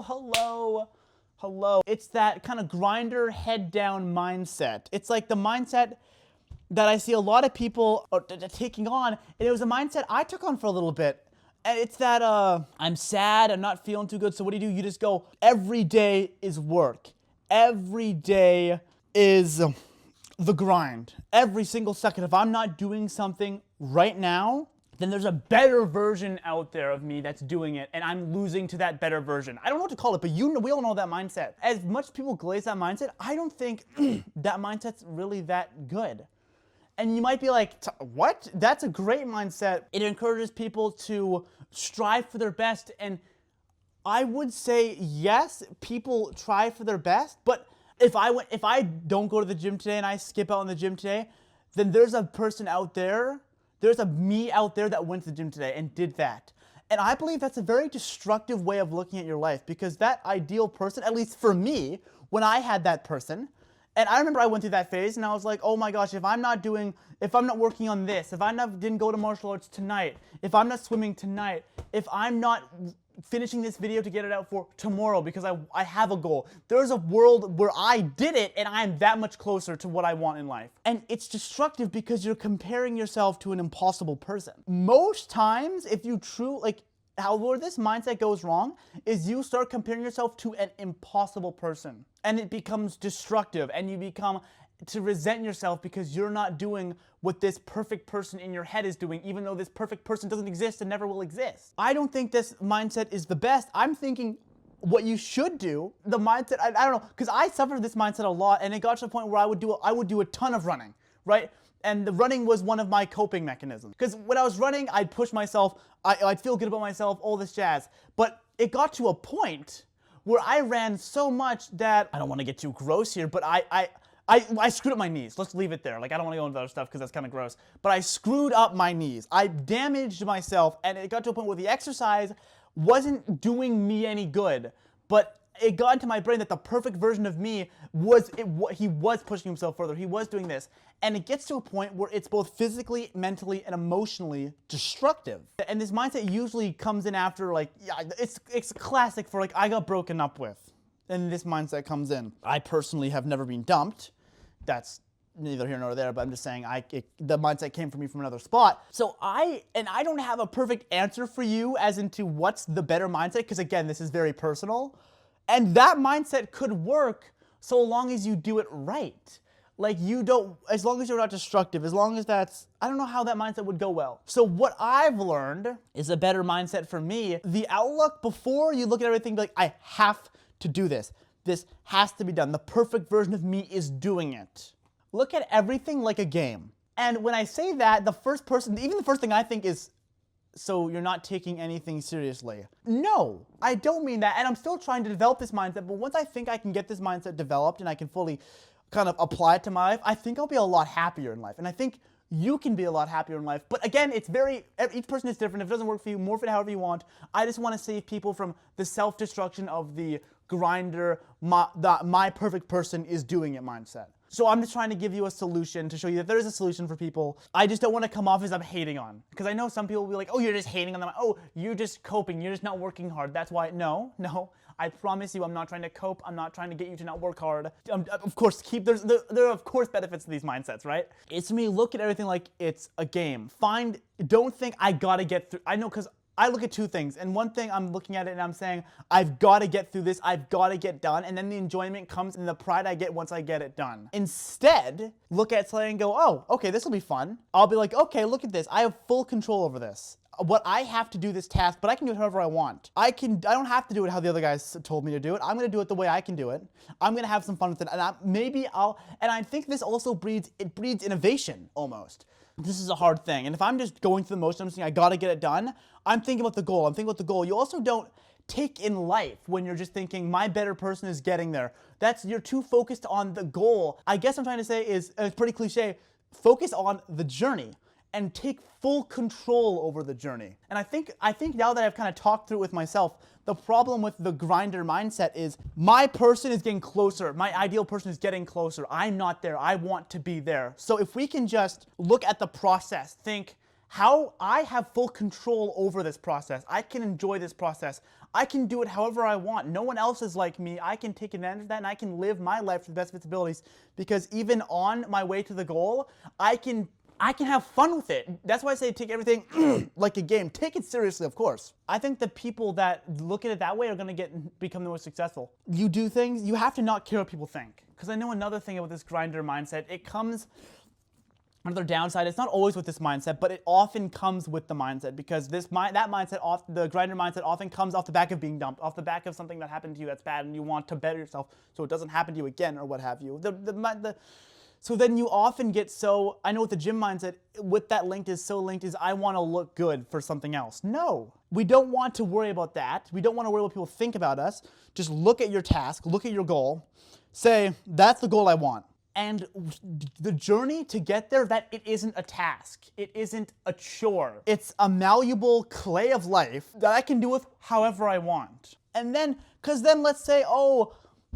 hello. It's that kind of grinder, head down mindset. It's like the mindset that I see a lot of people taking on, and it was a mindset I took on for a little bit. And it's that, I'm sad, I'm not feeling too good, so what do? You just go, every day is work. Every day is the grind. Every single second. If I'm not doing something right now, then there's a better version out there of me that's doing it, and I'm losing to that better version. I don't know what to call it, but we all know that mindset. As much as people glaze that mindset, I don't think that mindset's really that good. And you might be like, what? That's a great mindset. It encourages people to strive for their best, and I would say yes, people try for their best, but if I don't go to the gym today and I skip out in the gym today, then there's a person out there, there's a me out there that went to the gym today and did that. And I believe that's a very destructive way of looking at your life, because that ideal person, at least for me, when I had that person, and I remember I went through that phase and I was like, oh my gosh, if I'm not working on this, if I didn't go to martial arts tonight, if I'm not swimming tonight, if I'm not finishing this video to get it out for tomorrow because I have a goal, there's a world where I did it and I am that much closer to what I want in life. And it's destructive because you're comparing yourself to an impossible person. Most times, if you where this mindset goes wrong is you start comparing yourself to an impossible person, and it becomes destructive, and you become to resent yourself because you're not doing what this perfect person in your head is doing, even though this perfect person doesn't exist and never will exist. I don't think this mindset is the best. I'm thinking what you should do, the mindset, I don't know, because I suffered this mindset a lot, and it got to the point where I would do a ton of running, right? And the running was one of my coping mechanisms. Because when I was running, I'd push myself, I'd feel good about myself, all this jazz. But it got to a point where I ran so much that, I don't want to get too gross here, but I screwed up my knees. Let's leave it there. I don't want to go into other stuff because that's kind of gross. But I screwed up my knees. I damaged myself, and it got to a point where the exercise wasn't doing me any good. But it got into my brain that the perfect version of me he was pushing himself further. He was doing this. And it gets to a point where it's both physically, mentally, and emotionally destructive. And this mindset usually comes in after, it's classic for, I got broken up with. And this mindset comes in. I personally have never been dumped. That's neither here nor there, but I'm just saying the mindset came from me from another spot. So I don't have a perfect answer for you as into what's the better mindset, because again, this is very personal. And that mindset could work so long as you do it right. As long as you're not destructive, as long as I don't know how that mindset would go well. So what I've learned is a better mindset for me. The outlook before you look at everything, be like, I have to do this. This has to be done. The perfect version of me is doing it. Look at everything like a game. And when I say that, the first thing I think is, so you're not taking anything seriously. No, I don't mean that. And I'm still trying to develop this mindset, but once I think I can get this mindset developed and I can fully kind of apply it to my life, I think I'll be a lot happier in life. And I think you can be a lot happier in life. But again, each person is different. If it doesn't work for you, morph it however you want. I just want to save people from the self-destruction of the grinder, my perfect person is doing it mindset. So I'm just trying to give you a solution to show you that there is a solution for people. I just don't want to come off as I'm hating on. Because I know some people will be like, oh, you're just hating on them. Oh, you're just coping. You're just not working hard. That's why. No. I promise you I'm not trying to cope. I'm not trying to get you to not work hard. Of course, there are of course benefits to these mindsets, right? It's for me, look at everything like it's a game. Don't think I gotta get through. I know, because I look at two things, and one thing I'm looking at it and I'm saying, I've got to get through this, I've got to get done, and then the enjoyment comes in the pride I get once I get it done. Instead, look at something and go, oh, okay, this will be fun. I'll be like, okay, look at this. I have full control over this. I have to do this task, but I can do it however I want. I don't have to do it how the other guys told me to do it. I'm going to do it the way I can do it. I'm going to have some fun with it, and I think this also breeds innovation almost. This is a hard thing. And if I'm just going through the motion, I'm saying I gotta get it done, I'm thinking about the goal. You also don't take in life when you're just thinking my better person is getting there. You're too focused on the goal. I guess I'm trying to say is, it's pretty cliche, focus on the journey and take full control over the journey. And I think now that I've kind of talked through it with myself, the problem with the grinder mindset is my person is getting closer. My ideal person is getting closer. I'm not there. I want to be there. So if we can just look at the process, think, how I have full control over this process. I can enjoy this process. I can do it however I want. No one else is like me. I can take advantage of that, and I can live my life to the best of its abilities, because even on my way to the goal, I can have fun with it. That's why I say take everything like a game. Take it seriously, of course. I think the people that look at it that way are going to become the most successful. You do things, you have to not care what people think. Because I know another thing about this grinder mindset, it comes, another downside, it's not always with this mindset, but it often comes with the mindset, because the grinder mindset often comes off the back of being dumped, off the back of something that happened to you that's bad, and you want to better yourself so it doesn't happen to you again, or what have you. So then you often get I know with the gym mindset, with that linked is I want to look good for something else. No, we don't want to worry about that. We don't want to worry what people think about us. Just look at your task, look at your goal, say, that's the goal I want. And the journey to get there, that it isn't a task. It isn't a chore. It's a malleable clay of life that I can do with however I want. And then, because then let's say, oh,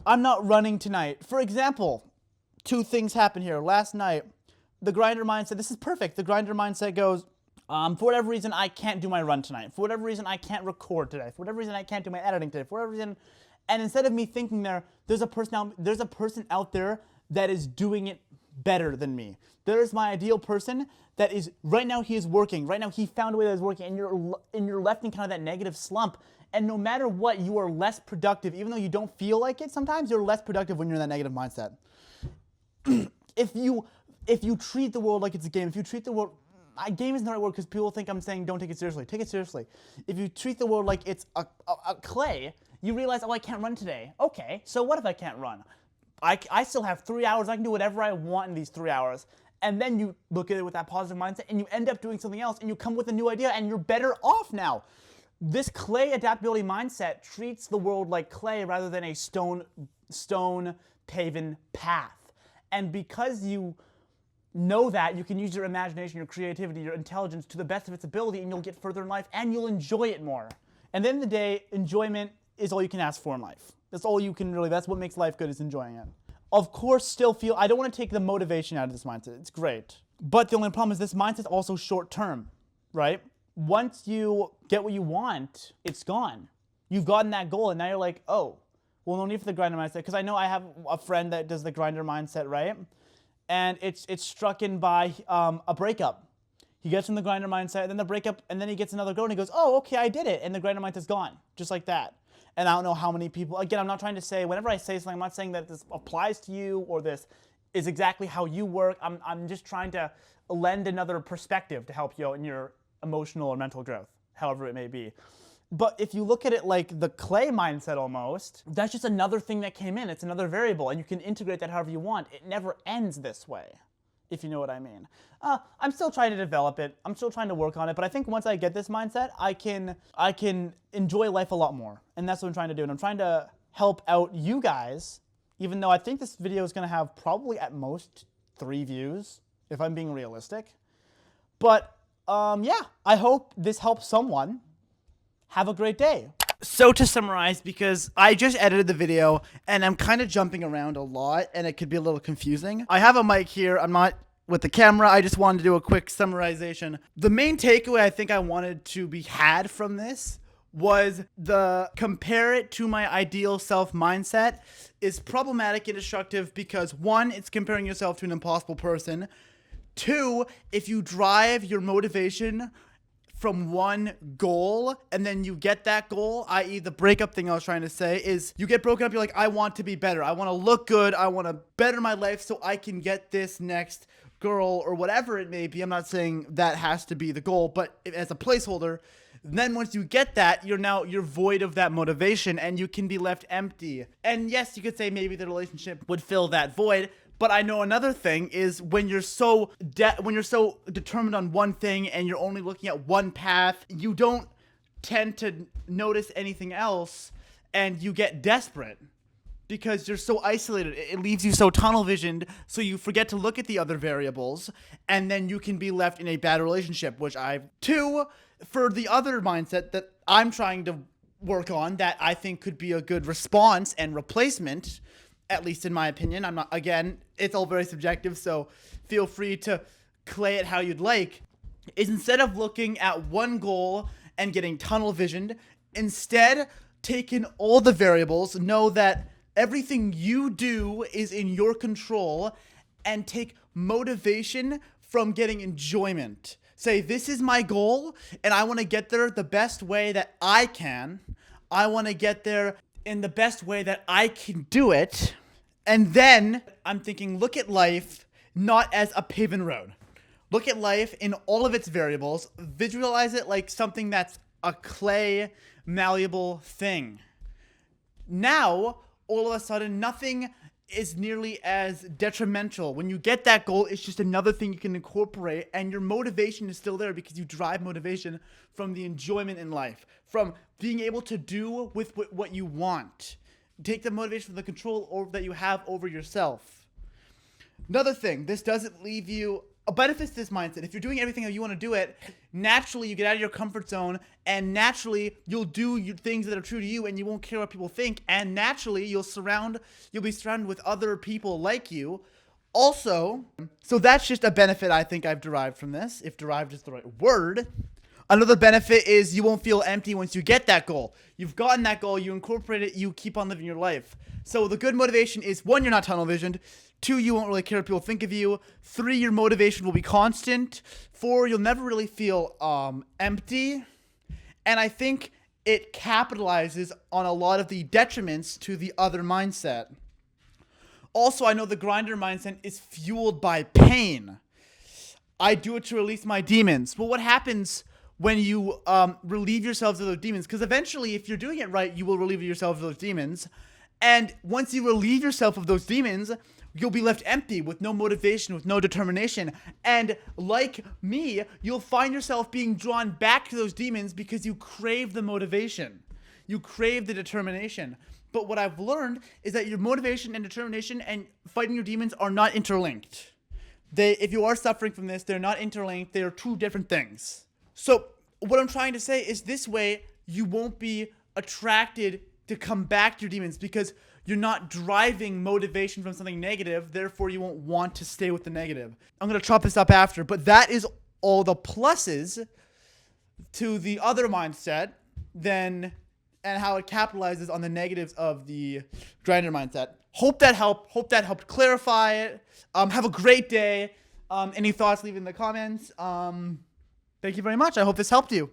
I'm not running tonight. For example, 2 things happen here. Last night, the grinder mindset, this is perfect. The grinder mindset goes, for whatever reason, I can't do my run tonight. For whatever reason, I can't record today. For whatever reason, I can't do my editing today. For whatever reason, and instead of me thinking there's a person out there that is doing it better than me. There's my ideal person that is, right now he is working. Right now he found a way that is working, and you're left in kind of that negative slump. And no matter what, you are less productive. Even though you don't feel like it sometimes, you're less productive when you're in that negative mindset. If you treat the world like it's a game, if you treat the world, game isn't the right word because people think I'm saying don't take it seriously. Take it seriously. If you treat the world like it's a clay, you realize, oh, I can't run today. Okay, so what if I can't run? I still have 3 hours. I can do whatever I want in these 3 hours. And then you look at it with that positive mindset, and you end up doing something else, and you come with a new idea, and you're better off now. This clay adaptability mindset treats the world like clay rather than a stone paven path. And because you know that, you can use your imagination, your creativity, your intelligence to the best of its ability, and you'll get further in life, and you'll enjoy it more. And at the end of the day, enjoyment is all you can ask for in life. That's all you can really, that's what makes life good, is enjoying it. Of course, I don't want to take the motivation out of this mindset. It's great. But the only problem is this mindset's also short term, right? Once you get what you want, it's gone. You've gotten that goal, and now you're like, oh, well, no need for the grinder mindset. Because I know I have a friend that does the grinder mindset, right? And it's struck in by a breakup. He gets in the grinder mindset, then the breakup, and then he gets another girl, and he goes, oh, okay, I did it. And the grinder mindset's gone, just like that. And I don't know how many people, again, I'm not trying to say, whenever I say something, I'm not saying that this applies to you or this is exactly how you work. I'm just trying to lend another perspective to help you out in your emotional or mental growth, however it may be. But if you look at it like the clay mindset almost, that's just another thing that came in. It's another variable, and you can integrate that however you want. It never ends this way, if you know what I mean. I'm still trying to develop it. I'm still trying to work on it, but I think once I get this mindset, I can enjoy life a lot more, and that's what I'm trying to do. And I'm trying to help out you guys, even though I think this video is going to have probably at most 3 views, if I'm being realistic. But yeah, I hope this helps someone. Have a great day. So to summarize, because I just edited the video and I'm kind of jumping around a lot and it could be a little confusing. I have a mic here. I'm not with the camera. I just wanted to do a quick summarization. The main takeaway I think I wanted to be had from this was the compare it to my ideal self mindset is problematic and destructive because 1, it's comparing yourself to an impossible person. 2, if you drive your motivation from one goal and then you get that goal, i.e. the breakup thing I was trying to say is you get broken up, you're like, I want to be better. I want to look good. I want to better my life so I can get this next girl or whatever it may be. I'm not saying that has to be the goal, but as a placeholder, then once you get that, you're void of that motivation and you can be left empty. And yes, you could say maybe the relationship would fill that void. But I know another thing is when you're so determined on one thing and you're only looking at one path, you don't tend to notice anything else and you get desperate because you're so isolated. It leaves you so tunnel visioned, so you forget to look at the other variables and then you can be left in a bad relationship, which for the other mindset that I'm trying to work on that I think could be a good response and replacement, at least in my opinion. I'm not, again, it's all very subjective, so feel free to clay it how you'd like, is instead of looking at one goal and getting tunnel visioned, instead take in all the variables, know that everything you do is in your control, and take motivation from getting enjoyment. Say, this is my goal, and I want to get there the best way that I can. I want to get there in the best way that I can do it. And then I'm thinking, look at life not as a paven road. Look at life in all of its variables. Visualize it like something that's a clay, malleable thing. Now, all of a sudden, nothing is nearly as detrimental. When you get that goal, it's just another thing you can incorporate, and your motivation is still there because you derive motivation from the enjoyment in life, from being able to do with what you want. Take the motivation from the control that you have over yourself. Another thing, this doesn't leave you a benefit to this mindset. If you're doing everything how you want to do it, naturally you get out of your comfort zone, and naturally you'll do things that are true to you, and you won't care what people think, and naturally you'll be surrounded with other people like you. Also, so that's just a benefit I think I've derived from this, if derived is the right word. Another benefit is you won't feel empty once you get that goal. You've gotten that goal, you incorporate it, you keep on living your life. So the good motivation is, 1, you're not tunnel visioned. 2, you won't really care what people think of you. 3, your motivation will be constant. 4, you'll never really feel empty. And I think it capitalizes on a lot of the detriments to the other mindset. Also, I know the grinder mindset is fueled by pain. I do it to release my demons. Well, what happens when you relieve yourselves of those demons? Because eventually, if you're doing it right, you will relieve yourself of those demons. And once you relieve yourself of those demons, you'll be left empty with no motivation, with no determination. And like me, you'll find yourself being drawn back to those demons because you crave the motivation. You crave the determination. But what I've learned is that your motivation and determination and fighting your demons are not interlinked. If you are suffering from this, they're not interlinked. They are two different things. So what I'm trying to say is, this way you won't be attracted to come back to your demons because you're not driving motivation from something negative. Therefore, you won't want to stay with the negative. I'm going to chop this up after, but that is all the pluses to the other mindset and how it capitalizes on the negatives of the grinder mindset. Hope that helped clarify it. Have a great day. Any thoughts, leave it in the comments. Thank you very much. I hope this helped you.